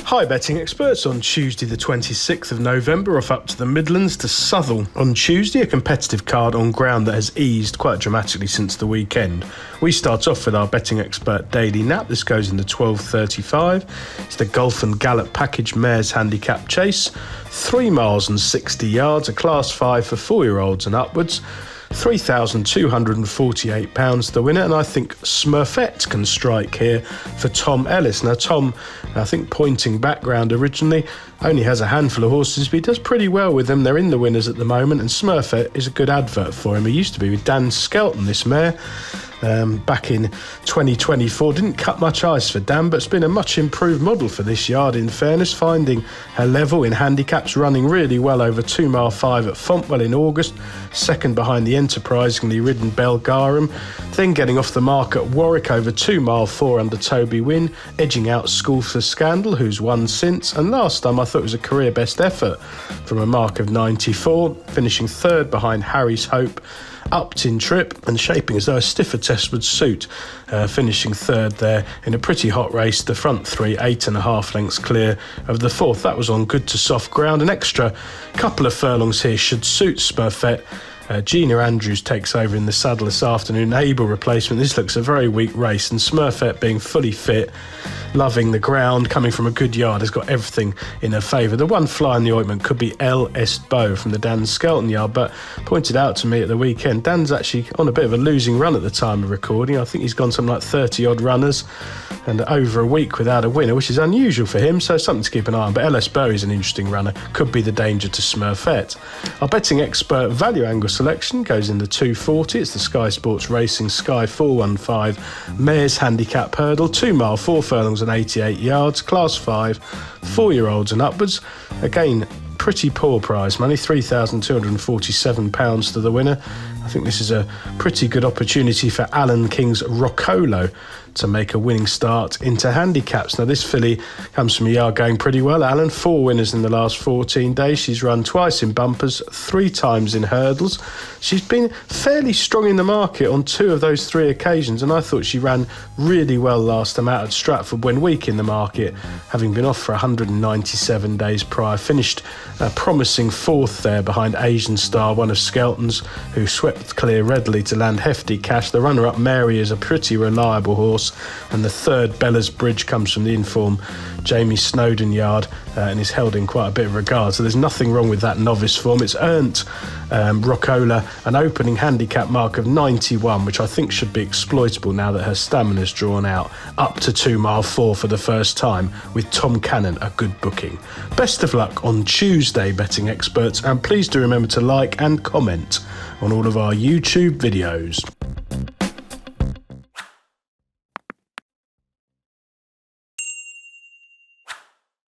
Hi betting experts, on Tuesday the 26th of November, off up to the Midlands to Southwell. On Tuesday, a competitive card on ground that has eased quite dramatically since the weekend. We start off with our betting expert daily nap. This goes in the 12:35. It's the Golf and Gallop Package Mares Handicap Chase. 3 miles and 60 yards, a class 5 for 4-year-olds and upwards. £3,248 the winner, and I think Smurfette can strike here for Tom Ellis. Now Tom, I think pointing background originally, only has a handful of horses, but he does pretty well with them. They're in the winners at the moment, and Smurfette is a good advert for him. He used to be with Dan Skelton, this mare, back in 2024. Didn't cut much ice for Dan, but it's been a much improved model for this yard, in fairness, finding her level in handicaps, running really well over 2 mile 5 at Fontwell in August, second behind the enterprisingly ridden Belgarum, then getting off the mark at Warwick over 2 mile 4 under Toby Wynn, edging out School for Scandal, who's won since, and last time I thought it was a career best effort from a mark of 94, finishing third behind Harry's Hope, Upton Trip, and shaping as though a stiffer test would suit, finishing third there in a pretty hot race. The front three 8.5 lengths clear of the fourth. That was on good to soft ground. An extra couple of furlongs here should suit Smurfette. Gina Andrews takes over in the saddle this afternoon, able replacement. This looks a very weak race, and Smurfette, being fully fit, loving the ground, coming from a good yard, has got everything in her favour. The one fly in the ointment could be El Estbo from the Dan Skelton yard, but pointed out to me at the weekend, Dan's actually on a bit of a losing run at the time of recording. I think he's gone something like 30 odd runners and over a week without a winner, which is unusual for him, so something to keep an eye on. But El Estbo is an interesting runner, could be the danger to Smurfette. Our betting expert value angle selection goes in the 2:40. It's the Sky Sports Racing Sky 415 Mares Handicap Hurdle, 2 mile 4 furlongs and 88 yards, class 5, 4-year-olds and upwards. Again, pretty poor prize money, £3,247 to the winner. I think this is a pretty good opportunity for Alan King's Roccolo to make a winning start into handicaps. Now, this filly comes from a yard going pretty well. Alan, 4 winners in the last 14 days. She's run twice in bumpers, 3 times in hurdles. She's been fairly strong in the market on 2 of those 3 occasions, and I thought she ran really well last time out at Stratford when weak in the market, having been off for 197 days prior. Finished a promising 4th there behind Asian Star, one of Skelton's, who swept clear readily to land hefty cash. The runner-up Mary is a pretty reliable horse, and the third Bella's Bridge comes from the inform Jamie Snowden yard and is held in quite a bit of regard, so there's nothing wrong with that novice form. It's earned Roccolo an opening handicap mark of 91, which I think should be exploitable now that her stamina's drawn out, up to 2 mile 4 for the first time, with Tom Cannon a good booking. Best of luck on Tuesday, betting experts, and please do remember to like and comment on all of our YouTube videos.